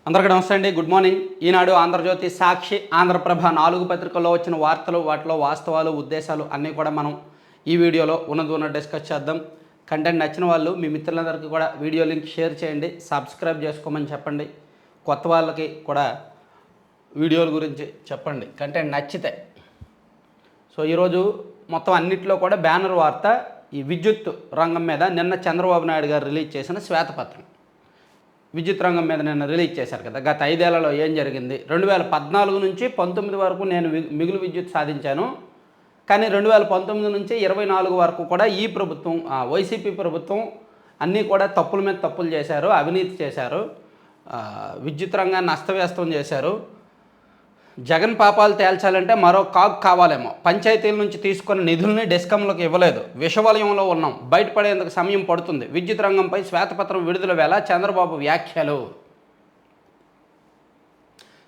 అందరికీ నమస్తే అండి. Good morning. ఈనాడు, ఆంధ్రజ్యోతి, సాక్షి, ఆంధ్రప్రభ 4 పత్రికల్లో వచ్చిన వార్తలు, వాటిలో వాస్తవాలు, ఉద్దేశాలు అన్నీ కూడా మనం ఈ వీడియోలో ఉన్నది డిస్కస్ చేద్దాం. కంటెంట్ నచ్చిన వాళ్ళు మీ మిత్రులందరికీ కూడా వీడియో లింక్ షేర్ చేయండి, సబ్స్క్రైబ్ చేసుకోమని చెప్పండి. కొత్త వాళ్ళకి కూడా వీడియోల గురించి చెప్పండి కంటెంట్ నచ్చితే. సో ఈరోజు మొత్తం అన్నిట్లో కూడా బ్యానర్ వార్త ఈ విద్యుత్ రంగం మీద నిన్న చంద్రబాబు నాయుడు గారు రిలీజ్ చేసిన శ్వేతపత్రం. విద్యుత్ రంగం మీద నిన్న రిలీజ్ చేశారు కదా. గత 5 ఏళ్లలో ఏం జరిగింది, 2014 నుంచి 19 వరకు నేను మిగులు విద్యుత్ సాధించాను, కానీ 2019 నుంచి 24 వరకు కూడా ఈ ప్రభుత్వం, వైసీపీ ప్రభుత్వం అన్నీ కూడా తప్పుల మీద తప్పులు చేశారు, అవినీతి చేశారు, విద్యుత్ రంగాన్ని అస్తవ్యస్తం చేశారు. జగన్ పాపాలు తేల్చాలంటే మరో కాగ్ కావాలేమో. పంచాయతీల నుంచి తీసుకున్న నిధుల్ని డెస్కంలకు ఇవ్వలేదు, విషవలయంలో ఉన్నాం, బయటపడేందుకు సమయం పడుతుంది. విద్యుత్ రంగంపై శ్వేతపత్రం విడుదల వేళ చంద్రబాబు వ్యాఖ్యలు.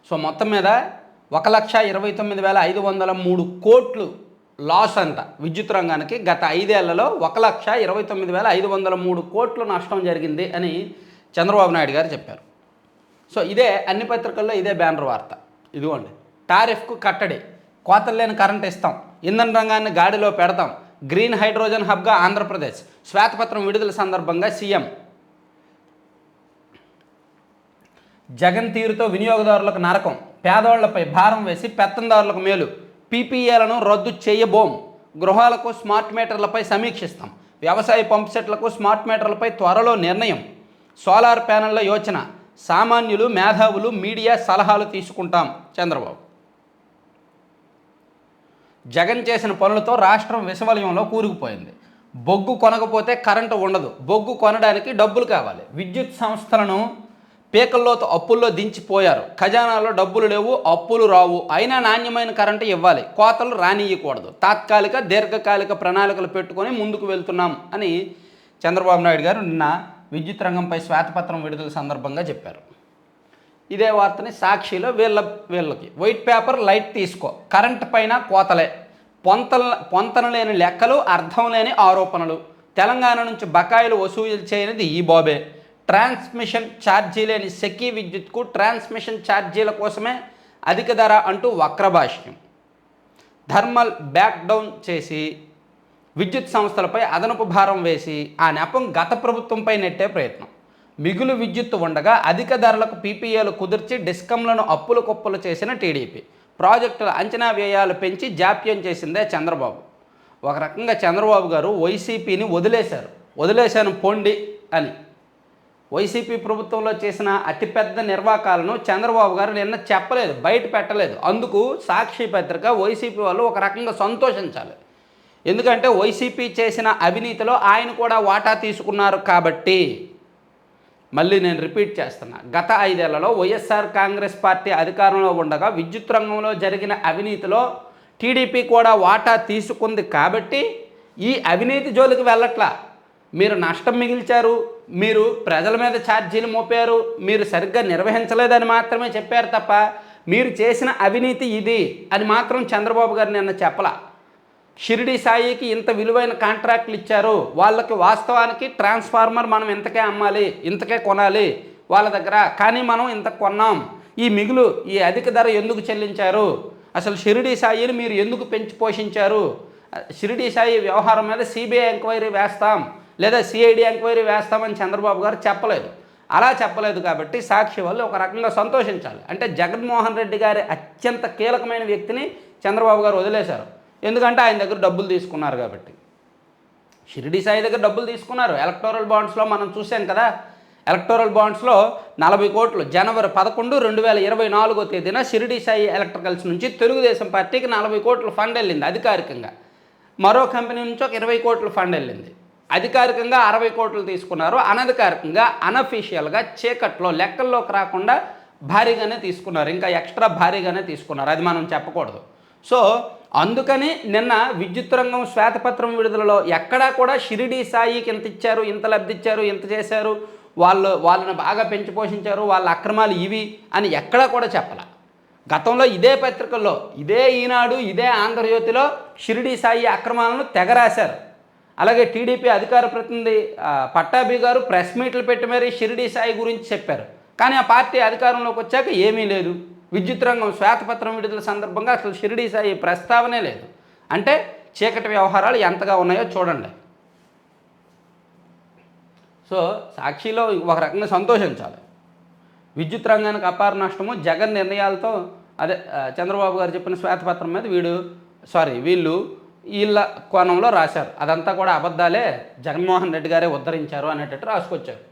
సో మొత్తం మీద 1,29,503 కోట్లు లాస్ అంట విద్యుత్ రంగానికి. గత 5 ఏళ్లలో 1,29,503 కోట్లు నష్టం జరిగింది అని చంద్రబాబు నాయుడు గారు చెప్పారు. సో ఇదే అన్ని పత్రికల్లో ఇదే బ్యానర్ వార్త. ఇదిగోండి, టారిఫ్కు కట్టడి, కోతలు లేని కరెంట్ ఇస్తాం, ఇంధన రంగాన్ని గాడిలో పెడతాం, గ్రీన్ హైడ్రోజన్ హబ్గా ఆంధ్రప్రదేశ్. శ్వేతపత్రం విడుదల సందర్భంగా సీఎం. జగన్ తీరుతో వినియోగదారులకు నరకం, పేదవాళ్లపై భారం వేసి పెత్తందారులకు మేలు, పీపీఏలను రద్దు చేయబోం, గృహాలకు స్మార్ట్ మీటర్లపై సమీక్షిస్తాం, వ్యవసాయ పంప్ సెట్లకు స్మార్ట్ మీటర్లపై త్వరలో నిర్ణయం, సోలార్ ప్యానెళ్ల యోచన, సామాన్యులు, మేధావులు, మీడియా సలహాలు తీసుకుంటాం. చంద్రబాబు. జగన్ చేసిన పనులతో రాష్ట్రం విషవలయంలో కూరుకుపోయింది. బొగ్గు కొనకపోతే కరెంటు ఉండదు, బొగ్గు కొనడానికి డబ్బులు కావాలి. విద్యుత్ సంస్థలను పీకల్లోతో అప్పుల్లో దించిపోయారు. ఖజానాలో డబ్బులు లేవు, అప్పులు రావు, అయినా నాణ్యమైన కరెంటు ఇవ్వాలి, కోతలు రానియకూడదు, తాత్కాలిక దీర్ఘకాలిక ప్రణాళికలు పెట్టుకొని ముందుకు వెళ్తున్నాం అని చంద్రబాబు నాయుడు గారు నిన్న విద్యుత్ రంగంపై శ్వేతపత్రం విడుదల సందర్భంగా చెప్పారు. ఇదే వార్తని సాక్షిలో వీళ్ళకి వైట్ పేపర్ లైట్ తీసుకో, కరెంటు పైన కోతలే, పొంతన లేని లెక్కలు, అర్థం లేని ఆరోపణలు, తెలంగాణ నుంచి బకాయిలు వసూలు చేయనిది ఈ బాబే, ట్రాన్స్మిషన్ ఛార్జీ లేని సెకీ విద్యుత్కు ట్రాన్స్మిషన్ ఛార్జీల కోసమే అధిక ధర అంటూ వక్రభాష్యం, థర్మల్ బ్యాక్ డౌన్ చేసి విద్యుత్ సంస్థలపై అదనపు భారం వేసి ఆ నెపం గత ప్రభుత్వంపై నెట్టే ప్రయత్నం. మిగులు విద్యుత్తు ఉండగా అధిక ధరలకు పీపీఏలు కుదిర్చి డిస్కంలను అప్పులు కుప్పలు చేసిన టీడీపీ, ప్రాజెక్టుల అంచనా వ్యయాలు పెంచి జాప్యం చేసిందే చంద్రబాబు. ఒక రకంగా చంద్రబాబు గారు వైసీపీని వదిలేశాను పొండి అని. వైసీపీ ప్రభుత్వంలో చేసిన అతిపెద్ద నిర్వాకాలను చంద్రబాబు గారు నిన్న చెప్పలేదు, బయట పెట్టలేదు. అందుకు సాక్షి పత్రిక, వైసీపీ వాళ్ళు ఒక రకంగా సంతోషించాలి. ఎందుకంటే వైసీపీ చేసిన అవినీతిలో ఆయన కూడా వాటా తీసుకున్నారు కాబట్టి. మళ్ళీ నేను రిపీట్ చేస్తున్నా, గత 5 ఏళ్లలో వైఎస్ఆర్ కాంగ్రెస్ పార్టీ అధికారంలో ఉండగా విద్యుత్ రంగంలో జరిగిన అవినీతిలో టీడీపీ కూడా వాటా తీసుకుంది కాబట్టి ఈ అవినీతి జోలికి వెళ్ళట్లా. మీరు నష్టం మిగిల్చారు, మీరు ప్రజల మీద ఛార్జీలు మోపారు, మీరు సరిగ్గా నిర్వహించలేదని మాత్రమే చెప్పారు తప్ప మీరు చేసిన అవినీతి ఇది అని మాత్రం చంద్రబాబు గారు నిన్న చెప్పలా. షిరిడి సాయికి ఇంత విలువైన కాంట్రాక్ట్లు ఇచ్చారు, వాళ్ళకి వాస్తవానికి ట్రాన్స్ఫార్మర్ మనం ఇంతకే అమ్మాలి, ఇంతకే కొనాలి వాళ్ళ దగ్గర, కానీ మనం ఇంత కొన్నాం, ఈ మిగులు, ఈ అధిక ధర ఎందుకు చెల్లించారు, అసలు షిరిడి సాయిని మీరు ఎందుకు పెంచి పోషించారు, షిరిడి సాయి వ్యవహారం మీద సిబిఐ ఎంక్వైరీ వేస్తాం లేదా సిఐడి ఎంక్వైరీ వేస్తామని చంద్రబాబు గారు చెప్పలేదు. అలా చెప్పలేదు కాబట్టి సాక్షి వాళ్ళు ఒక రకంగా సంతోషించాలి. అంటే జగన్మోహన్ రెడ్డి గారి అత్యంత కీలకమైన వ్యక్తిని చంద్రబాబు గారు వదిలేశారు. ఎందుకంటే ఆయన దగ్గర డబ్బులు తీసుకున్నారు కాబట్టి. షిరిడి సాయి దగ్గర డబ్బులు తీసుకున్నారు. ఎలక్టోరల్ బాండ్స్లో మనం చూసాం కదా, ఎలక్టోరల్ బాండ్స్లో 40 కోట్లు జనవరి 11, 2024 తేదీన షిరిడి సాయి ఎలక్ట్రికల్స్ నుంచి తెలుగుదేశం పార్టీకి 40 కోట్ల ఫండ్ వెళ్ళింది అధికారికంగా. మరో కంపెనీ నుంచి ఒక 20 కోట్ల ఫండ్ వెళ్ళింది. అధికారికంగా 60 కోట్లు తీసుకున్నారు, అనధికారికంగా అనఫీషియల్గా చీకట్లో లెక్కల్లోకి రాకుండా భారీగానే తీసుకున్నారు, ఇంకా ఎక్స్ట్రా భారీగానే తీసుకున్నారు, అది మనం చెప్పకూడదు. సో అందుకని నిన్న విద్యుత్ రంగం శ్వేతపత్రం విడుదలలో ఎక్కడా కూడా షిరిడి సాయికి ఇంత ఇచ్చారు, ఇంత లబ్ధి ఇచ్చారు, ఇంత చేశారు, వాళ్ళని బాగా పెంచి పోషించారు, వాళ్ళ అక్రమాలు ఇవి అని ఎక్కడా కూడా చెప్పాల. గతంలో ఇదే పత్రికల్లో, ఇదే ఈనాడు, ఇదే ఆంధ్రజ్యోతిలో షిరిడి సాయి అక్రమాలను తెగరాశారు. అలాగే టీడీపీ అధికార ప్రతినిధి పట్టాభి గారు ప్రెస్ మీట్లు పెట్టి మరీ షిరిడి సాయి గురించి చెప్పారు. కానీ ఆ పార్టీ అధికారంలోకి వచ్చాక ఏమీ లేదు. విద్యుత్ రంగం శ్వేతపత్రం విడుదల సందర్భంగా అసలు షిరిడీ సాయి ప్రస్తావనే లేదు. అంటే చీకటి వ్యవహారాలు ఎంతగా ఉన్నాయో చూడండి. సో సాక్షిలో ఒక రకంగా సంతోషించాలి. విద్యుత్ రంగానికి అపార నష్టము, జగన్ నిర్ణయాలతో అదే చంద్రబాబు గారు చెప్పిన శ్వేతపత్రం మీద వీళ్ళు వీళ్ళ కోణంలో రాశారు. అదంతా కూడా అబద్ధాలే, జగన్మోహన్ రెడ్డి గారే ఉద్ధరించారు అనేటట్టు రాసుకొచ్చారు.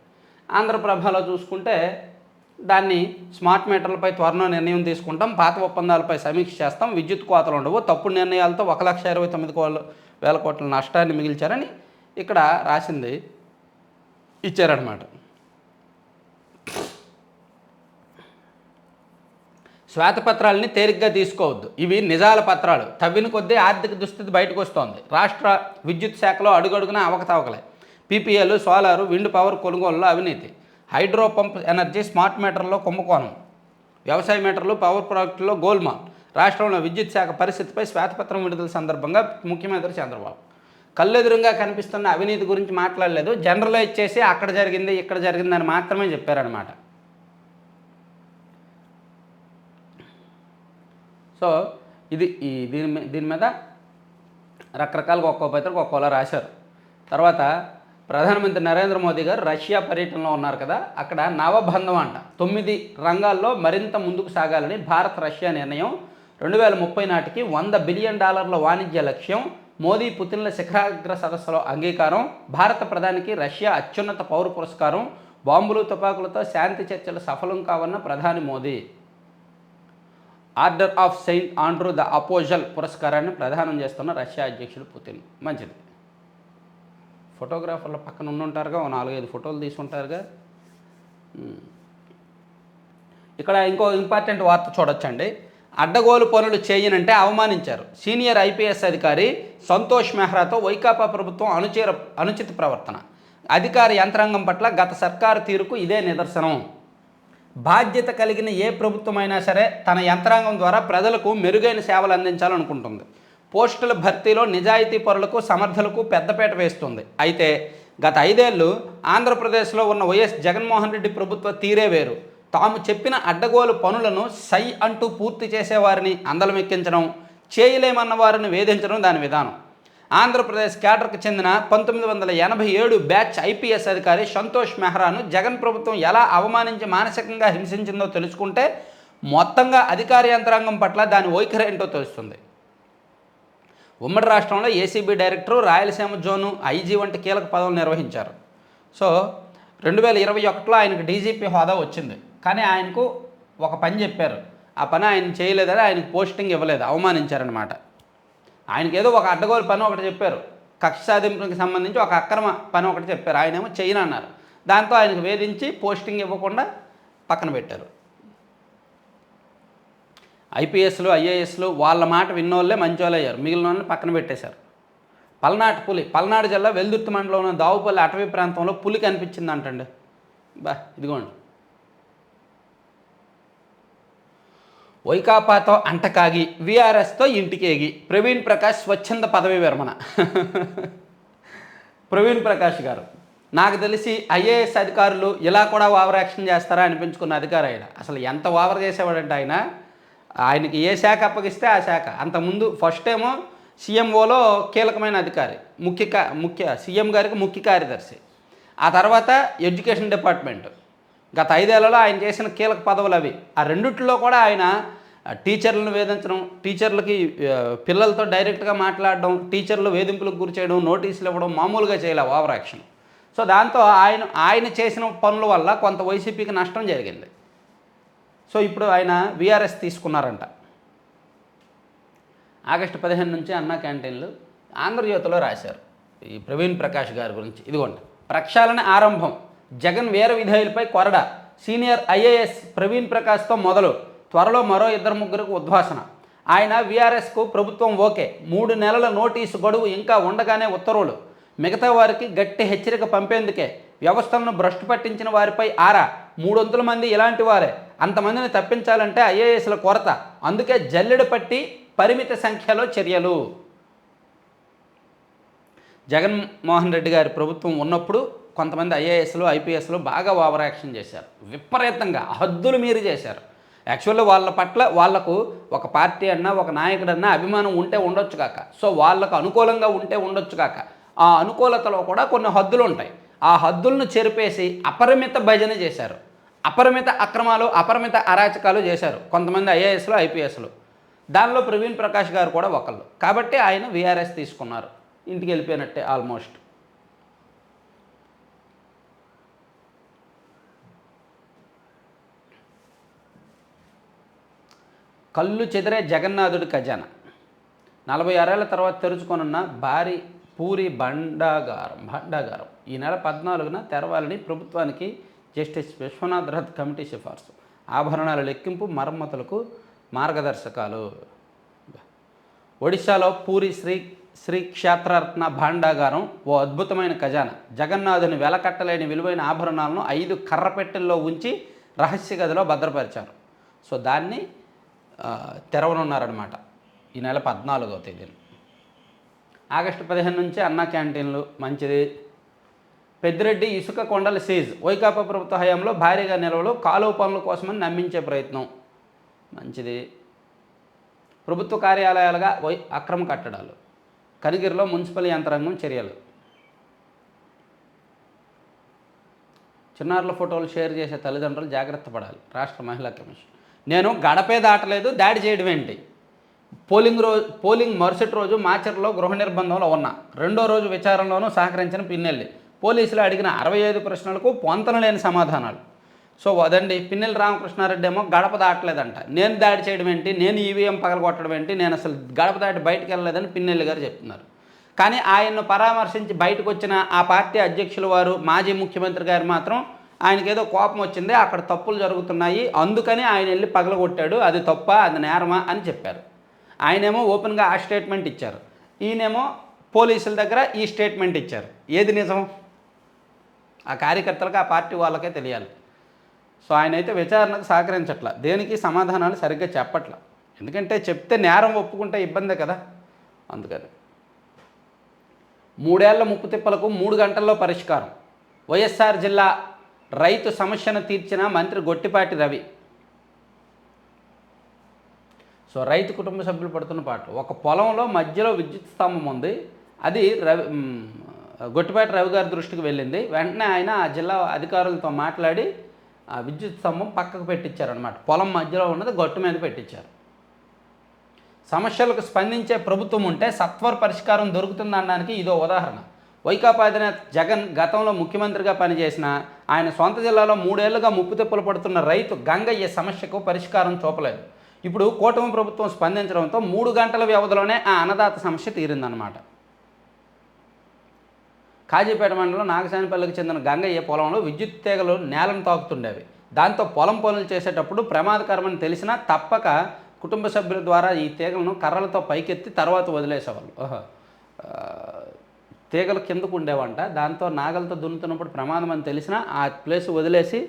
ఆంధ్రప్రభలో చూసుకుంటే దాన్ని స్మార్ట్ మీటర్లపై త్వరలో నిర్ణయం తీసుకుంటాం, పాత ఒప్పందాలపై సమీక్ష చేస్తాం, విద్యుత్ కోతలు ఉండవు, తప్పుడు నిర్ణయాలతో 1,29,000 కోట్ల నష్టాన్ని మిగిల్చారని ఇక్కడ రాసింది ఇచ్చారనమాట. శ్వేతపత్రాలని తేలిగ్గా తీసుకోవద్దు, ఇవి నిజాల పత్రాలు. తవ్విన కొద్దీ ఆర్థిక దుస్థితి బయటకు వస్తోంది. రాష్ట్ర విద్యుత్ శాఖలో అడుగడుగున అవకతవకలే. పీపీఎల్, సోలారు, విండ్ పవర్ కొనుగోలులో అవినీతి, హైడ్రో పంప్ ఎనర్జీ, స్మార్ట్ మీటర్లో కుంభకోణం, వ్యవసాయ మీటర్లు, పవర్ ప్రాజెక్టులో గోల్మాల్. రాష్ట్రంలో విద్యుత్ శాఖ పరిస్థితిపై శ్వేతపత్రం విడుదల సందర్భంగా ముఖ్యమంత్రి చంద్రబాబు కళ్ళెదురుగా కనిపిస్తున్న అవినీతి గురించి మాట్లాడలేదు. జనరలైజ్ చేసి అక్కడ జరిగింది ఇక్కడ జరిగిందని మాత్రమే చెప్పారనమాట. సో ఇది దీని మీద రకరకాలుగా ఒక్కో పత్రిక ఒక్కోలా రాశారు. తర్వాత ప్రధానమంత్రి నరేంద్ర మోదీ గారు రష్యా పర్యటనలో ఉన్నారు కదా, అక్కడ నవబంధం అంట 9 రంగాల్లో మరింత ముందుకు సాగాలని భారత్ రష్యా నిర్ణయం, 2030 నాటికి $100 బిలియన్ వాణిజ్య లక్ష్యం, మోదీ పుతిన్ల శిఖరాగ్ర సదస్సులో అంగీకారం, భారత ప్రధానికి రష్యా అత్యున్నత పౌర పురస్కారం, బాంబులు తుపాకులతో శాంతి చర్చలు సఫలం కావన్న ప్రధాని Modi, order of Saint Andrew the apostles పురస్కారాన్ని ప్రదానం చేస్తున్న రష్యా అధ్యక్షుడు పుతిన్. మంచిది. ఫోటోగ్రాఫర్ల పక్కన ఉండుంటారుగా, 4-5 ఫోటోలు తీసుకుంటారుగా. ఇక్కడ ఇంకో ఇంపార్టెంట్ వార్త చూడొచ్చండి. అడ్డగోలు పనులు చేయనంటే అవమానించారు. సీనియర్ ఐపీఎస్ అధికారి సంతోష్ మెహ్రాతో వైకాపా ప్రభుత్వం అనుచిత ప్రవర్తన. అధికార యంత్రాంగం పట్ల గత సర్కారు తీరుకు ఇదే నిదర్శనం. బాధ్యత కలిగిన ఏ ప్రభుత్వమైనా సరే తన యంత్రాంగం ద్వారా ప్రజలకు మెరుగైన సేవలు అందించాలనుకుంటుంది. పోస్టుల భర్తీలో నిజాయితీ పరులకు, సమర్థులకు పెద్దపీట వేస్తుంది. అయితే గత 5 ఏళ్ళు ఆంధ్రప్రదేశ్లో ఉన్న వైఎస్ జగన్మోహన్ రెడ్డి ప్రభుత్వ తీరే వేరు. తాము చెప్పిన అడ్డగోలు పనులను సై అంటూ పూర్తి చేసేవారిని అందలమెక్కించడం, చేయలేమన్న వారిని వేధించడం దాని విధానం. ఆంధ్రప్రదేశ్ క్యాడర్కు చెందిన 1987 బ్యాచ్ ఐపీఎస్ అధికారి సంతోష్ మెహ్రాను జగన్ ప్రభుత్వం ఎలా అవమానించి మానసికంగా హింసించిందో తెలుసుకుంటే మొత్తంగా అధికార యంత్రాంగం పట్ల దాని వైఖరి ఏంటో తెలుస్తుంది. ఉమ్మడి రాష్ట్రంలో ACB director, Rayalaseema zone IG వంటి కీలక పదవులు నిర్వహించారు. సో 2021లో ఆయనకు డీజీపీ హోదా వచ్చింది. కానీ ఆయనకు ఒక పని చెప్పారు, ఆ పని ఆయన చేయలేదని ఆయనకు పోస్టింగ్ ఇవ్వలేదు, అవమానించారనమాట. ఆయనకి ఏదో ఒక అడ్డగోలు పని ఒకటి చెప్పారు, కక్ష సాధింపుకి సంబంధించి ఒక అక్రమ పని ఒకటి చెప్పారు, ఆయనేమో చేయను అన్నారు. దాంతో ఆయనకు వేధించి పోస్టింగ్ ఇవ్వకుండా పక్కన పెట్టారు. ఐపీఎస్లు, ఐఏఎస్లు వాళ్ళ మాట విన్నోళ్ళే మంచోళ్ళు అయ్యారు, మిగిలిన వాళ్ళని పక్కన పెట్టేశారు. పల్నాడు జిల్లా వెల్దుర్తి మండలంలో దావుపల్లి అటవీ ప్రాంతంలో పులి కనిపించింది అంటండి. ఇదిగోండి. వైకాపాతో అంటకాగి వీఆర్ఎస్తో ఇంటికేగి ప్రవీణ్ ప్రకాష్ స్వచ్ఛంద పదవి విరమణ. ప్రవీణ్ ప్రకాష్ గారు నాకు తెలిసి ఐఏఎస్ అధికారులు ఇలా కూడా ఓవర్ యాక్షన్ చేస్తారా అనిపించుకున్న అధికారి ఆయన. అసలు ఎంత ఓవర్ చేసేవాడంటే ఆయనకి ఏ శాఖ అప్పగిస్తే ఆ శాఖ. అంతకుముందు ఫస్ట్ ఏమో సీఎంఓలో కీలకమైన అధికారి, సీఎం గారికి ముఖ్య కార్యదర్శి. ఆ తర్వాత ఎడ్యుకేషన్ డిపార్ట్మెంట్. గత 5 ఏళ్లలో ఆయన చేసిన కీలక పదవులు అవి. ఆ రెండిట్లో కూడా ఆయన టీచర్లను వేధించడం, టీచర్లకి పిల్లలతో డైరెక్ట్గా మాట్లాడడం, టీచర్లు వేధింపులకు గురి చేయడం, నోటీసులు ఇవ్వడం మామూలుగా చేయలే ఓవర్ యాక్షన్. సో దాంతో ఆయన చేసిన పనుల వల్ల కొంత వైసీపీకి నష్టం జరిగింది. సో ఇప్పుడు ఆయన వీఆర్ఎస్ తీసుకున్నారంట. ఆగస్టు 15 నుంచి అన్నా క్యాంటీన్లు ఆంధ్రజ్యోతిలో రాశారు ఈ ప్రవీణ్ ప్రకాష్ గారి గురించి. ఇదిగోండి. ప్రక్షాళన ఆరంభం, జగన్ వీర విధేయులపై కొరడ, సీనియర్ ఐఏఎస్ ప్రవీణ్ ప్రకాష్తో మొదలు, త్వరలో మరో 2-3 ఉద్వాసన. ఆయన వీఆర్ఎస్కు ప్రభుత్వం ఓకే, 3 నెలల నోటీసు గడువు ఇంకా ఉండగానే ఉత్తర్వులు, మిగతా వారికి గట్టి హెచ్చరిక పంపేందుకే, వ్యవస్థలను భ్రష్టు పట్టించిన వారిపై ఆరా, 300 మంది ఇలాంటి వారే, అంతమందిని తప్పించాలంటే ఐఏఎస్ల కొరత, అందుకే జల్లెడ పట్టి పరిమిత సంఖ్యలో చర్యలు. జగన్మోహన్ రెడ్డి గారి ప్రభుత్వం ఉన్నప్పుడు కొంతమంది ఐఏఎస్లు ఐపీఎస్లు బాగా ఓవర్ యాక్షన్ చేశారు, విపరీతంగా హద్దులు మీరి చేశారు. యాక్చువల్లీ వాళ్ళ పట్ల వాళ్లకు ఒక పార్టీ అన్నా ఒక నాయకుడన్నా అభిమానం ఉంటే ఉండొచ్చు కాక, సో వాళ్ళకు అనుకూలంగా ఉంటే ఉండొచ్చు కాక, ఆ అనుకూలతలో కూడా కొన్ని హద్దులు ఉంటాయి. ఆ హద్దులను చెరిపేసి అపరిమిత భజన చేశారు, అపరిమిత అక్రమాలు అపరిమిత అరాచకాలు చేశారు కొంతమంది ఐఏఎస్లు ఐపీఎస్లు. దానిలో ప్రవీణ్ ప్రకాష్ గారు కూడా ఒకళ్ళు. కాబట్టి ఆయన వీఆర్ఎస్ తీసుకున్నారు, ఇంటికి వెళ్ళిపోయినట్టే ఆల్మోస్ట్. కళ్ళు చెదిరే జగన్నాథుడి ఖజానా. 46 ఏళ్ల తర్వాత తెరుచుకొనున్న భారీ పూరి భాండాగారం ఈ నెల 14న తెరవాలని ప్రభుత్వానికి జస్టిస్ విశ్వనాథ్ రథ్ కమిటీ సిఫార్సు. ఆభరణాల లెక్కింపు మరమ్మతులకు మార్గదర్శకాలు. ఒడిశాలో పూరి శ్రీ క్షేత్రరత్న భాండాగారం ఓ అద్భుతమైన ఖజానా. జగన్నాథుని వెలకట్టలేని విలువైన ఆభరణాలను 5 కర్రపెట్టెల్లో ఉంచి రహస్య గదిలో భద్రపరిచారు. సో దాన్ని తెరవనున్నారనమాట ఈ నెల 14వ తేదీన. ఆగస్టు 15 నుంచి అన్నా క్యాంటీన్లు, మంచిది. పెద్దిరెడ్డి ఇసుక కొండల సీజ్. వైకాపా ప్రభుత్వ హయాంలో భారీగా నిల్వలు, కాలువ పనుల కోసమని నమ్మించే ప్రయత్నం, మంచిది. ప్రభుత్వ కార్యాలయాలుగా అక్రమ కట్టడాలు. కనిగిరిలో మున్సిపల్ యంత్రాంగం చర్యలు. చిన్నారుల ఫోటోలు షేర్ చేసే తల్లిదండ్రులు జాగ్రత్త పడాలి, రాష్ట్ర మహిళా కమిషన్. నేను గడపే దాటలేదు, దాడి చేయడం ఏంటి? పోలింగ్ మరుసటి రోజు మాచర్లో గృహ నిర్బంధంలో ఉన్నా, రెండో రోజు విచారణలోనూ సహకరించిన పిన్నెల్లి. పోలీసులు అడిగిన 65 ప్రశ్నలకు పొంతనలేని సమాధానాలు. సో అదండి, పిన్నెల్లి రామకృష్ణారెడ్డి ఏమో గడప దాటలేదంట, నేను దాడి చేయడం ఏంటి, నేను ఈవీఎం పగలగొట్టడం ఏంటి, నేను అసలు గడప దాటి బయటకు వెళ్ళలేదని పిన్నెల్లి గారు చెప్తున్నారు. కానీ ఆయన్ను పరామర్శించి బయటకు వచ్చిన ఆ పార్టీ అధ్యక్షుల వారు, మాజీ ముఖ్యమంత్రి గారు మాత్రం ఆయనకి ఏదో కోపం వచ్చింది, అక్కడ తప్పులు జరుగుతున్నాయి, అందుకని ఆయన వెళ్ళి పగలగొట్టాడు, అది తప్ప అది నేరమా అని చెప్పారు. ఆయనేమో ఓపెన్గా ఆ స్టేట్మెంట్ ఇచ్చారు, ఈయనేమో పోలీసుల దగ్గర ఈ స్టేట్మెంట్ ఇచ్చారు. ఏది నిజం? ఆ కార్యకర్తలకు ఆ పార్టీ వాళ్ళకే తెలియాలి. సో ఆయన అయితే విచారణకు సహకరించట్ల, దేనికి సమాధానాలు సరిగ్గా చెప్పట్ల. ఎందుకంటే చెప్తే నేరం ఒప్పుకుంటే ఇబ్బందే కదా, అందుకని. 3 ఏళ్ల ముప్పు తిప్పలకు 3 గంటల్లో పరిష్కారం. వైఎస్ఆర్ జిల్లా రైతు సమస్యను తీర్చిన మంత్రి గొట్టిపాటి రవి. సో రైతు కుటుంబ సభ్యులు పడుతున్న పాటలు. ఒక పొలంలో మధ్యలో విద్యుత్ స్తంభం ఉంది, అది గొట్టిపాటి రవి గారి దృష్టికి వెళ్ళింది. వెంటనే ఆయన ఆ జిల్లా అధికారులతో మాట్లాడి ఆ విద్యుత్ స్తంభం పక్కకు పెట్టించారనమాట. పొలం మధ్యలో ఉన్నది గొట్టు మీద పెట్టించారు. సమస్యలకు స్పందించే ప్రభుత్వం ఉంటే సత్వర పరిష్కారం దొరుకుతుందనడానికి ఇదో ఉదాహరణ. వైకాపా అధినేత జగన్ గతంలో ముఖ్యమంత్రిగా పనిచేసిన ఆయన సొంత జిల్లాలో 3 ఏళ్లుగా ముప్పు తిప్పలు పడుతున్న రైతు గంగయ్య సమస్యకు పరిష్కారం చూపలేదు. ఇప్పుడు కూటమి ప్రభుత్వం స్పందించడంతో 3 గంటల వ్యవధిలోనే ఆ అన్నదాత సమస్య తీరిందనమాట. కాజీపేట మండలం నాగసానిపల్లికి చెందిన గంగయ్య పొలంలో విద్యుత్ తీగలు నేలను తాకుతుండేవి. దాంతో పొలం పనులు చేసేటప్పుడు ప్రమాదకరమని తెలిసినా తప్పక కుటుంబ సభ్యుల ద్వారా ఈ తీగలను కర్రలతో పైకెత్తి తర్వాత వదిలేసేవాళ్ళు. తీగలు కిందకు ఉండేవంట, దాంతో నాగలతో దున్నుతున్నప్పుడు ప్రమాదం అని తెలిసినా ఆ ప్లేస్ వదిలేసి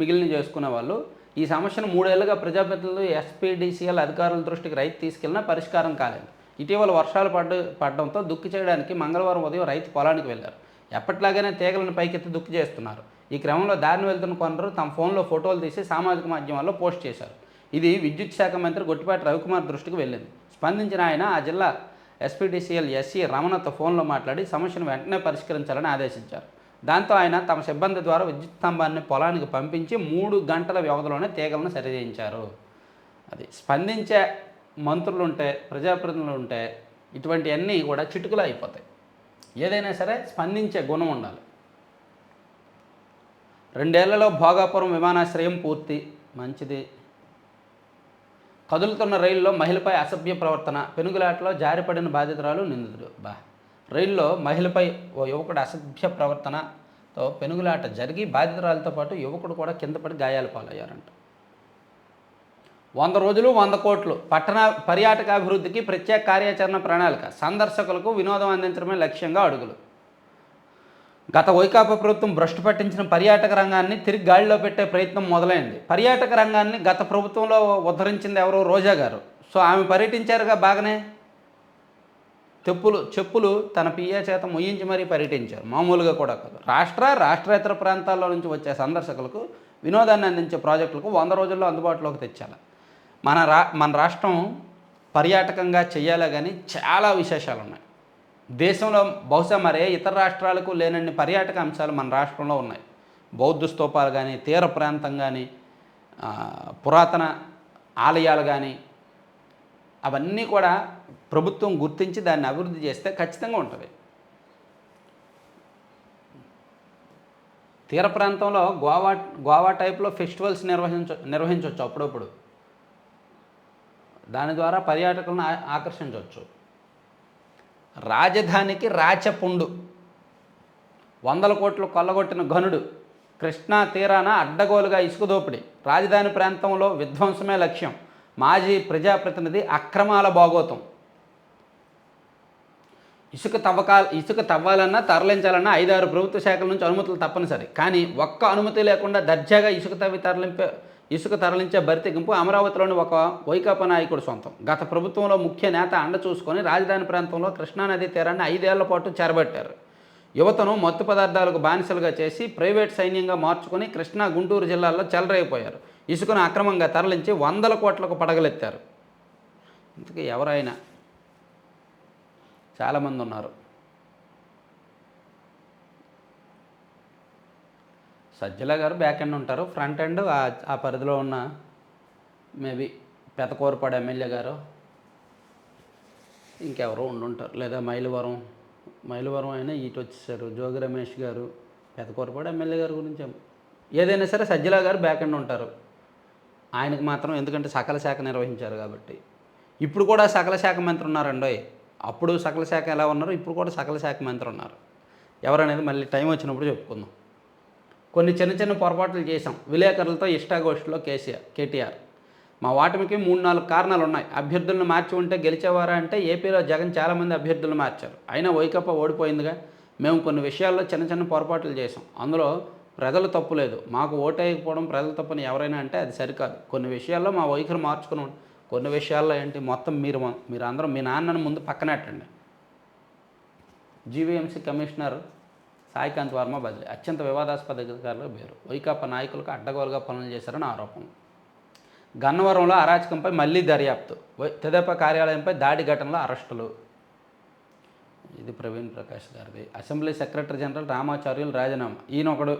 మిగిలిన చేసుకునేవాళ్ళు. ఈ సమస్యను 3 ఏళ్లుగా ప్రజాప్రతినిధులు, ఎస్పీడీసీఎల్ అధికారుల దృష్టికి రైతు తీసుకెళ్లినా పరిష్కారం కాలేదు. ఇటీవల వర్షాలు పడడంతో దుక్కి చేయడానికి మంగళవారం ఉదయం రైతు పొలానికి వెళ్లారు. ఎప్పటిలాగానే తీగలను పైకెత్తి దుక్కి చేస్తున్నారు. ఈ క్రమంలో దారిని వెళ్తున్న కొందరు తమ ఫోన్లో ఫోటోలు తీసి సామాజిక మాధ్యమాల్లో పోస్ట్ చేశారు. ఇది విద్యుత్ శాఖ మంత్రి గొట్టిపాటి రవికుమార్ దృష్టికి వెళ్ళింది. స్పందించిన ఆయన ఆ జిల్లా ఎస్పీడీసీఎల్ ఎస్సీ రమణతో ఫోన్లో మాట్లాడి సమస్యను వెంటనే పరిష్కరించాలని ఆదేశించారు. దాంతో ఆయన తమ సిబ్బంది ద్వారా విద్యుత్ స్తంభాన్ని పొలానికి పంపించి 3 గంటల వ్యవధిలోనే తీగలను సరిచేయించారు. అది స్పందించే మంత్రులు ఉంటే, ప్రజాప్రతినిధులు ఉంటే ఇటువంటివన్నీ కూడా చిటుకులు అయిపోతాయి. ఏదైనా సరే స్పందించే గుణం ఉండాలి. 2 ఏళ్లలో భోగాపురం విమానాశ్రయం పూర్తి, మంచిది. కదులుతున్న రైల్లో మహిళపై అసభ్య ప్రవర్తన, పెనుగులాటలో జారిపడిన బాధితురాలు నిందితుడు. రైల్లో మహిళపై ఓ యువకుడు అసభ్య ప్రవర్తనతో పెనుగులాట జరిగి బాధితురాలతో పాటు యువకుడు కూడా కింద పడి గాయాల పాలయ్యారంట. 100 రోజులు 100 కోట్లు పట్టణ పర్యాటకాభివృద్ధికి ప్రత్యేక కార్యాచరణ ప్రణాళిక, సందర్శకులకు వినోదం అందించడమే లక్ష్యంగా అడుగులు. గత వైకాపా ప్రభుత్వం భ్రష్టు పట్టించిన పర్యాటక రంగాన్ని తిరిగి గాడిలో పెట్టే ప్రయత్నం మొదలైంది. పర్యాటక రంగాన్ని గత ప్రభుత్వంలో ఉద్ధరించింది ఎవరు? రోజా గారు. సో ఆమె పర్యటించారుగా బాగానే. చెప్పులు తన పిఏ చేత మొయ్యించి మరీ పర్యటించారు. మామూలుగా కూడా కాదు. రాష్ట్రేతర ప్రాంతాల్లో నుంచి వచ్చే సందర్శకులకు వినోదాన్ని అందించే ప్రాజెక్టులకు 100 రోజుల్లో అందుబాటులోకి తెచ్చాలి. మన రాష్ట్రం పర్యాటకంగా చేయాలి, కానీ చాలా విశేషాలు ఉన్నాయి. దేశంలో బహుశా మరే ఇతర రాష్ట్రాలకు లేనన్ని పర్యాటక అంశాలు మన రాష్ట్రంలో ఉన్నాయి. బౌద్ధ స్తూపాలు కానీ, తీర ప్రాంతం కానీ, పురాతన ఆలయాలు కానీ, అవన్నీ కూడా ప్రభుత్వం గుర్తించి దాన్ని అభివృద్ధి చేస్తే ఖచ్చితంగా ఉంటుంది. తీర ప్రాంతంలో గోవా టైప్లో ఫెస్టివల్స్ నిర్వహించవచ్చు అప్పుడప్పుడు. దాని ద్వారా పర్యాటకులను ఆకర్షించవచ్చు. రాజధానికి రాచపుండు, 100 కోట్లు కొల్లగొట్టిన ఘనుడు, కృష్ణా తీరాన అడ్డగోలుగా ఇసుక దోపిడీ, రాజధాని ప్రాంతంలో విధ్వంసమే లక్ష్యం, మాజీ ప్రజాప్రతినిధి అక్రమాల భాగోతం. ఇసుక తవ్వాలన్నా తరలించాలన్నా 5-6 ప్రభుత్వ శాఖల నుంచి అనుమతులు తప్పనిసరి. కానీ ఒక్క అనుమతి లేకుండా దర్జాగా ఇసుక తరలించే బరితెగింపు అమరావతిలోని ఒక వైకాపా నాయకుడు సొంతం. గత ప్రభుత్వంలో ముఖ్య నేత అండ చూసుకొని రాజధాని ప్రాంతంలో కృష్ణానదీ తీరాన్ని 5 ఏళ్ల పాటు చెరబట్టారు. యువతను మత్తు పదార్థాలకు బానిసలుగా చేసి ప్రైవేట్ సైన్యంగా మార్చుకొని కృష్ణా, గుంటూరు జిల్లాల్లో చెలరైపోయారు. ఇసుకను అక్రమంగా తరలించి 100 కోట్లకు పడగలెత్తారు. ఇంతకీ ఎవరైనా చాలామంది ఉన్నారు. సజ్జల గారు బ్యాక్ ఎండ్ ఉంటారు, ఫ్రంట్ ఎండ్ ఆ పరిధిలో ఉన్న మేబీ పెదకూరపాడు ఎమ్మెల్యే గారు ఇంకెవరో ఉండుంటారు, లేదా మైలవరం అయినా ఇటు వచ్చేసారు. జోగి రమేష్ గారు, పెదకూరపాడు ఎమ్మెల్యే గారి గురించి ఏదైనా సరే సజ్జల గారు బ్యాక్ ఎండ్ ఉంటారు. ఆయనకు మాత్రం, ఎందుకంటే సకల శాఖ నిర్వహించారు కాబట్టి. ఇప్పుడు కూడా సకల శాఖ మంత్రి ఉన్నారండోయ్. అప్పుడు సకల శాఖ ఎలా ఉన్నారు, ఇప్పుడు కూడా సకల శాఖ మంత్రి ఉన్నారు. ఎవరనేది మళ్ళీ టైం వచ్చినప్పుడు చెప్పుకుందాం. కొన్ని చిన్న పొరపాట్లు చేశాం. విలేకరులతో ఇష్టాగోష్ఠిలో కేటీఆర్. మా ఓటమికి 3-4 కారణాలు ఉన్నాయి. అభ్యర్థులను మార్చి ఉంటే గెలిచేవారా అంటే ఏపీలో జగన్ చాలామంది అభ్యర్థులను మార్చారు. అయినా వైకాపా ఓడిపోయిందిగా. మేము కొన్ని విషయాల్లో చిన్న పొరపాట్లు చేసాం. అందులో ప్రజలు తప్పు లేదు. మాకు ఓటేయకపోవడం ప్రజల తప్పని ఎవరైనా అంటే అది సరికాదు. కొన్ని విషయాల్లో మా వైఖరి మార్చుకుని, కొన్ని విషయాల్లో ఏంటి మొత్తం మీరు అందరూ మీ నాన్నను ముందు పక్కనెట్టండి. జీవీఎంసీ కమిషనర్ సాయికాంత్ వర్మ బదిలీ. అత్యంత వివాదాస్పద అధికారులు పేరు. వైకాపా నాయకులకు అడ్డగోలుగా పనులు చేశారని ఆరోపణ. గన్నవరంలో అరాచకంపై మళ్లీ దర్యాప్తు. తెదేపా కార్యాలయంపై దాడి ఘటనలో అరెస్టులు. ఇది ప్రవీణ్ ప్రకాష్ గారిది. అసెంబ్లీ సెక్రటరీ జనరల్ రామాచార్యులు రాజీనామా. ఈయనొకడు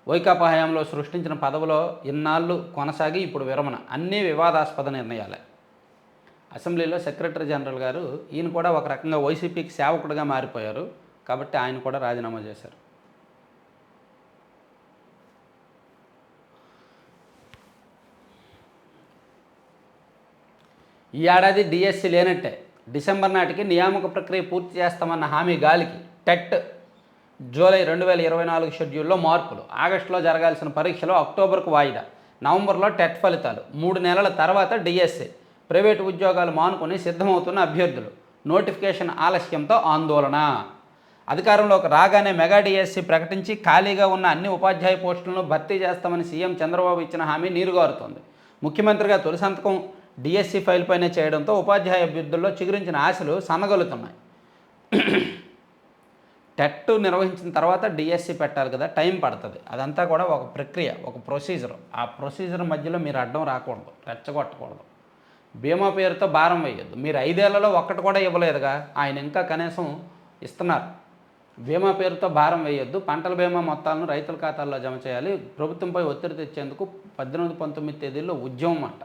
వైకాపా హయాంలో సృష్టించిన పదవిలో ఇన్నాళ్ళు కొనసాగి ఇప్పుడు విరమణ. అన్నీ వివాదాస్పద నిర్ణయాలే. అసెంబ్లీలో సెక్రటరీ జనరల్ గారు, ఈయన కూడా ఒక రకంగా వైసీపీకి సేవకుడిగా మారిపోయారు కాబట్టి ఆయన కూడా రాజీనామా చేశారు. ఈ ఏడాది డిఎస్సి లేనట్టే. డిసెంబర్ నాటికి నియామక ప్రక్రియ పూర్తి చేస్తామన్న హామీ గాలికి. టెట్ జూలై 2024 షెడ్యూల్లో మార్పులు. ఆగస్టులో జరగాల్సిన పరీక్షలు అక్టోబర్కు వాయిదా. నవంబర్లో టెట్ ఫలితాలు. 3 నెలల తర్వాత డిఎస్సి. ప్రైవేటు ఉద్యోగాలు మానుకొని సిద్ధమవుతున్న అభ్యర్థులు. నోటిఫికేషన్ ఆలస్యంతో ఆందోళన. అధికారంలోకి రాగానే మెగా డిఎస్సి ప్రకటించి ఖాళీగా ఉన్న అన్ని ఉపాధ్యాయ పోస్టులను భర్తీ చేస్తామని సీఎం చంద్రబాబు ఇచ్చిన హామీ నీరుగారుతోంది. ముఖ్యమంత్రిగా తొలి సంతకం డిఎస్సి ఫైల్పైనే చేయడంతో ఉపాధ్యాయ అభ్యర్థుల్లో చిగురించిన ఆశలు సన్నగలుతున్నాయి. టెట్ నిర్వహించిన తర్వాత డిఎస్సి పెట్టాలి కదా, టైం పడుతుంది. అదంతా కూడా ఒక ప్రక్రియ, ఒక ప్రొసీజర్. ఆ ప్రొసీజర్ మధ్యలో మీరు అడ్డం రాకూడదు, రెచ్చగొట్టకూడదు. బీమా పేరుతో భారం వేయొద్దు. మీరు 5 ఏళ్లలో ఒక్కటి కూడా ఇవ్వలేదుగా, ఆయన ఇంకా కనీసం ఇస్తున్నారు. బీమా పేరుతో భారం వేయొద్దు. పంటల బీమా మొత్తాలను రైతుల ఖాతాల్లో జమ చేయాలి. ప్రభుత్వంపై ఒత్తిడి తెచ్చేందుకు 18-19 తేదీల్లో ఉద్యమం అంట.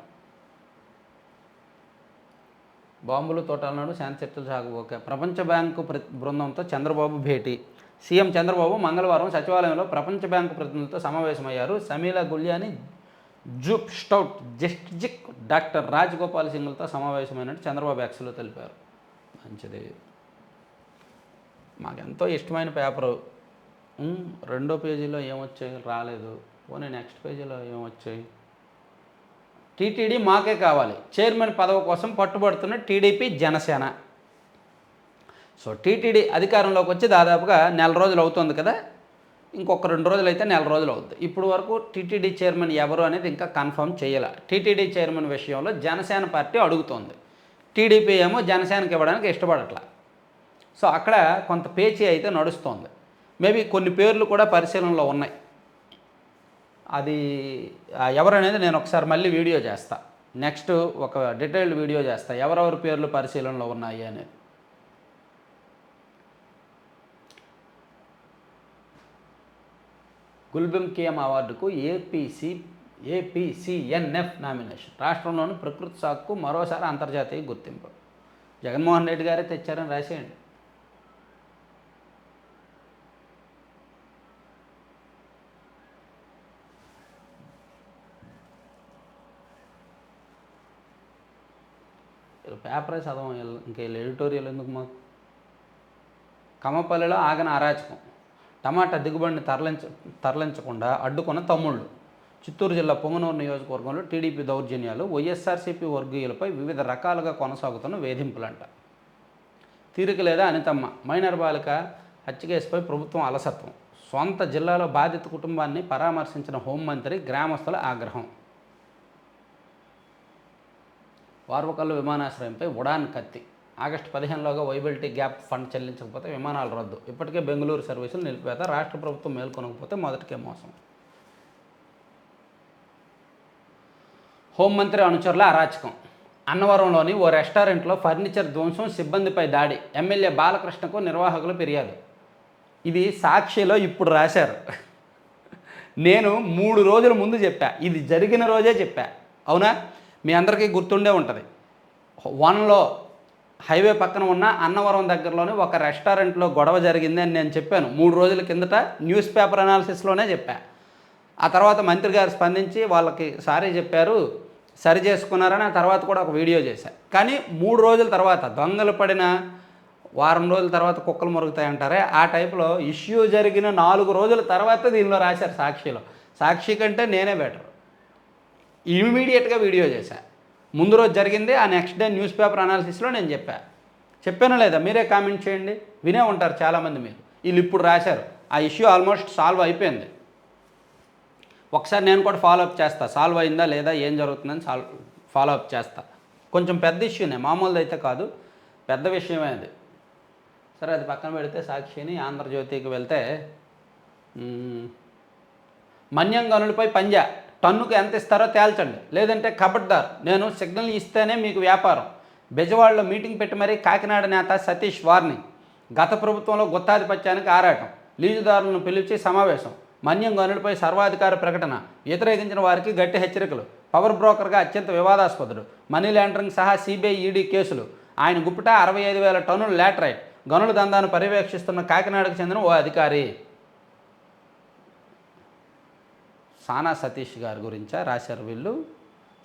బాంబులు తోటలనాడు శాంతి చర్చలు సాగుబోక. ప్రపంచ బ్యాంకు బృందంతో చంద్రబాబు భేటీ. సీఎం చంద్రబాబు మంగళవారం సచివాలయంలో ప్రపంచ బ్యాంకు ప్రతినిధులతో సమావేశమయ్యారు. సమీలా గుల్యాని, జూప్ స్టౌట్, జస్టిజిక్, డాక్టర్ రాజగోపాల్ సింగ్లతో సమావేశమైనట్టు చంద్రబాబు ఎక్స్లో తెలిపారు. మంచిది. మాకెంతో ఇష్టమైన పేపరు. 2వ పేజీలో ఏమొచ్చాయి, రాలేదు. పోనీ నెక్స్ట్ పేజీలో ఏమొచ్చాయి. టీటీడీ మాకే కావాలి. చైర్మన్ పదవి కోసం పట్టుబడుతున్న టీడీపీ, జనసేన. సో టీటీడీ అధికారంలోకి వచ్చి దాదాపుగా 1 నెల రోజులు అవుతుంది కదా. ఇంకొక 2 రోజులు అయితే 1 నెల రోజులు అవుతుంది. ఇప్పుడు వరకు టీటీడీ చైర్మన్ ఎవరు అనేది ఇంకా కన్ఫర్మ్ చేయాల. టీటీడీ చైర్మన్ విషయంలో జనసేన పార్టీ అడుగుతోంది. టీడీపీ ఏమో జనసేనకి ఇవ్వడానికి ఇష్టపడట్లా. సో అక్కడ కొంత పేచీ అయితే నడుస్తోంది. మేబీ కొన్ని పేర్లు కూడా పరిశీలనలో ఉన్నాయి. అది ఎవరనేది నేను ఒకసారి మళ్ళీ వీడియో చేస్తా. నెక్స్ట్ ఒక డీటెయిల్డ్ వీడియో చేస్తా ఎవరెవరి పేర్లు పరిశీలనలో ఉన్నాయి అనేది. గుల్బెమ్ కేఎం అవార్డుకు ఏపీసీఎన్ఎఫ్ నామినేషన్. రాష్ట్రంలోని ప్రకృతి సాగుకు మరోసారి అంతర్జాతీయ గుర్తింపు. జగన్మోహన్ రెడ్డి గారే తెచ్చారని రాసేయండి. పేపరే చదవం, ఇంకెళ్ళి ఎడిటోరియల్ ఎందుకు మాకు. కమ్మపల్లిలో ఆగన అరాచకం. టమాటా దిగుబడిని తరలించకుండా అడ్డుకున్న తమ్ముళ్ళు. చిత్తూరు జిల్లా పొంగనూరు నియోజకవర్గంలో టీడీపీ దౌర్జన్యాలు. వైఎస్ఆర్సీపీ వర్గీయులపై వివిధ రకాలుగా కొనసాగుతున్న వేధింపులంట. తీరిక లేదా అనితమ్మ. మైనర్ బాలిక హత్య కేసుపై ప్రభుత్వం అలసత్వం. సొంత జిల్లాలో బాధిత కుటుంబాన్ని పరామర్శించిన హోంమంత్రి. గ్రామస్తుల ఆగ్రహం. వార్వకల్లు విమానాశ్రయంపై ఉడాన్ కత్తి. ఆగస్టు 15లోగా వైబిలిటీ గ్యాప్ ఫండ్ చెల్లించకపోతే విమానాలు రద్దు. ఇప్పటికే బెంగళూరు సర్వీసులు నిలిపివేత. రాష్ట్ర ప్రభుత్వం మేల్కొనకపోతే మొదటికే మోసం. హోంమంత్రి అనుచరుల అరాచకం. అన్నవరంలోని ఓ రెస్టారెంట్లో ఫర్నిచర్ ధ్వంసం, సిబ్బందిపై దాడి. ఎమ్మెల్యే బాలకృష్ణకు నిర్వాహకులు ఫిర్యాదు. ఇది సాక్షిలో ఇప్పుడు రాశారు. నేను 3 రోజుల ముందు చెప్పా, ఇది జరిగిన రోజే చెప్పా. అవునా? మీ అందరికీ గుర్తుండే ఉంటుంది. 1లో హైవే పక్కన ఉన్న అన్నవరం దగ్గరలోని ఒక రెస్టారెంట్లో గొడవ జరిగింది అని నేను చెప్పాను 3 రోజుల కిందట. న్యూస్ పేపర్ అనాలిసిస్లోనే చెప్పా. ఆ తర్వాత మంత్రి గారు స్పందించి వాళ్ళకి సారీ చెప్పారు, సరి చేసుకున్నారని ఆ తర్వాత కూడా ఒక వీడియో చేశాను. కానీ 3 రోజుల తర్వాత, దొంగలు పడిన వారం రోజుల తర్వాత కుక్కలు మురుగుతాయంటారే ఆ టైప్లో ఇష్యూ జరిగిన 4 రోజుల తర్వాత దీనిలో రాశారు సాక్షిలో. సాక్షి కంటే నేనే బెటర్. ఇమీడియట్గా వీడియో చేశా. ముందు రోజు జరిగింది, ఆ నెక్స్ట్ డే న్యూస్ పేపర్ అనాలిసిస్లో నేను చెప్పానా లేదా? మీరే కామెంట్ చేయండి. వినే ఉంటారు చాలామంది మీరు. వీళ్ళు ఇప్పుడు రాశారు. ఆ ఇష్యూ ఆల్మోస్ట్ సాల్వ్ అయిపోయింది. ఒకసారి నేను కూడా ఫాలోఅప్ చేస్తా, సాల్వ్ అయిందా లేదా, ఏం జరుగుతుందని ఫాలోఅప్ చేస్తా. కొంచెం పెద్ద ఇష్యూనే, మామూలుది అయితే కాదు, పెద్ద విషయమే అది. సరే, అది పక్కన పెడితే సాక్షిని ఆంధ్రజ్యోతికి వెళ్తే మన్యం గనులపై పంజా. టన్నుకు ఎంత ఇస్తారో తేల్చండి, లేదంటే ఖబర్దార్. నేను సిగ్నల్ ఇస్తేనే మీకు వ్యాపారం. బెజవాడలో మీటింగ్ పెట్టి మరీ కాకినాడ నేత సతీష్ వార్నింగ్. గత ప్రభుత్వంలో గుత్తాధిపత్యానికి ఆరాటం. లీజుదారులను పిలిచి సమావేశం. మన్యం గనులపై సర్వాధికార ప్రకటన. వ్యతిరేకించిన వారికి గట్టి హెచ్చరికలు. పవర్ బ్రోకర్గా అత్యంత వివాదాస్పదుడు. మనీ లాండరింగ్ సహా సిబిఐ, ఈడీ కేసులు. ఆయన గుప్పిట 65,000 టన్నుల లాటరైట్. గనుల దందాను పర్యవేక్షిస్తున్న కాకినాడకు చెందిన ఓ అధికారి. సానా సతీష్ గారి గురించా రాశారు వీళ్ళు.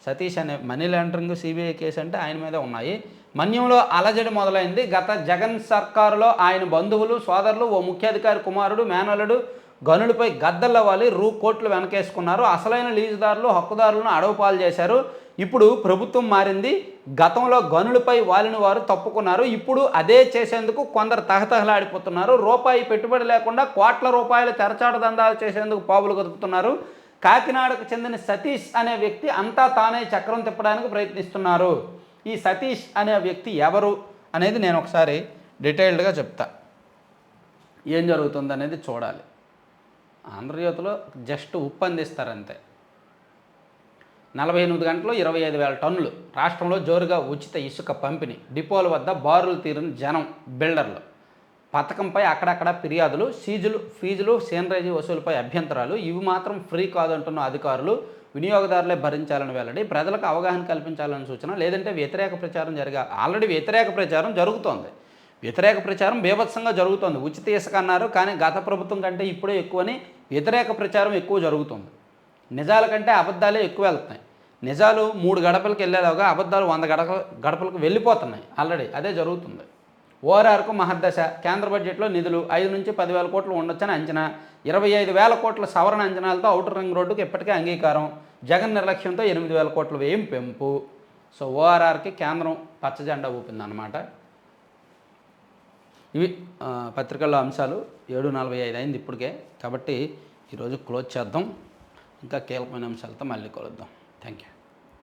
సతీష్ అనే మనీ లాండరింగ్, సిబిఐ కేసు అంటే ఆయన మీదే ఉన్నాయి. మన్యంలో అలజడి మొదలైంది. గత జగన్ సర్కారులో ఆయన బంధువులు, సోదరులు, ఓ ముఖ్యాధికారి కుమారుడు, మేనల్లుడు గనులపై గద్దెలవ్వాలి కోట్లు వెనకేసుకున్నారు. అసలైన లీజుదారులు, హక్కుదారులను అడవుపాలు చేశారు. ఇప్పుడు ప్రభుత్వం మారింది. గతంలో గనులపై వాలిన వారు తప్పుకున్నారు. ఇప్పుడు అదే చేసేందుకు కొందరు తహతహలాడిపోతున్నారు. రూపాయి పెట్టుబడి లేకుండా కోట్ల రూపాయలు తెరచాటు దందాలు చేసేందుకు పావులు కదుపుతున్నారు. కాకినాడకు చెందిన సతీష్ అనే వ్యక్తి అంతా తానే చక్రం తిప్పడానికి ప్రయత్నిస్తున్నారు. ఈ సతీష్ అనే వ్యక్తి ఎవరు అనేది నేను ఒకసారి డీటెయిల్డ్గా చెప్తా. ఏం జరుగుతుంది అనేది చూడాలి. ఆంధ్రజ్యోతిలో జస్ట్ ఉప్పందిస్తారంతే. 48 గంటల్లో 25,000 టన్నులు. రాష్ట్రంలో జోరుగా ఉచిత ఇసుక పంపిణీ. డిపోల వద్ద బారులు తీరిన జనం, బిల్డర్లు. పథకంపై అక్కడక్కడ ఫిర్యాదులు. ఫీజులు సీనరేజీ వసూలుపై అభ్యంతరాలు. ఇవి మాత్రం ఫ్రీ కాదంటున్న అధికారులు. వినియోగదారులే భరించాలని వెల్లడి. ప్రజలకు అవగాహన కల్పించాలని సూచన. లేదంటే వ్యతిరేక ప్రచారం ఆల్రెడీ వ్యతిరేక ప్రచారం జరుగుతోంది. వ్యతిరేక ప్రచారం బీభత్సంగా జరుగుతోంది. ఉచిత ఇసుక అన్నారు, కానీ గత ప్రభుత్వం కంటే ఇప్పుడే ఎక్కువని వ్యతిరేక ప్రచారం ఎక్కువ జరుగుతుంది. నిజాల కంటే అబద్ధాలే ఎక్కువ వెళ్తున్నాయి. నిజాలు 3 గడపలకు వెళ్ళేలాగా అబద్ధాలు 100 గడపలకు వెళ్ళిపోతున్నాయి ఆల్రెడీ. అదే జరుగుతుంది. ఓఆర్ఆర్కు మహర్దశ. కేంద్ర బడ్జెట్లో నిధులు 5 నుంచి 10,000 కోట్లు ఉండొచ్చని అంచనా. 25,000 కోట్ల సవరణ అంచనాలతో ఔటర్ రింగ్ రోడ్డుకు ఇప్పటికే అంగీకారం. జగన్ నిర్లక్ష్యంతో 8,000 కోట్ల వ్యయం పెంపు. సో ఓఆర్ఆర్కి కేంద్రం పచ్చజెండా ఊపిందన్నమాట. ఇవి పత్రికల్లో అంశాలు. 7:45 అయింది ఇప్పటికే. కాబట్టి ఈరోజు క్లోజ్ చేద్దాం. ఇంకా కీలకమైన అంశాలతో మళ్ళీ కలుద్దాం. Thank you.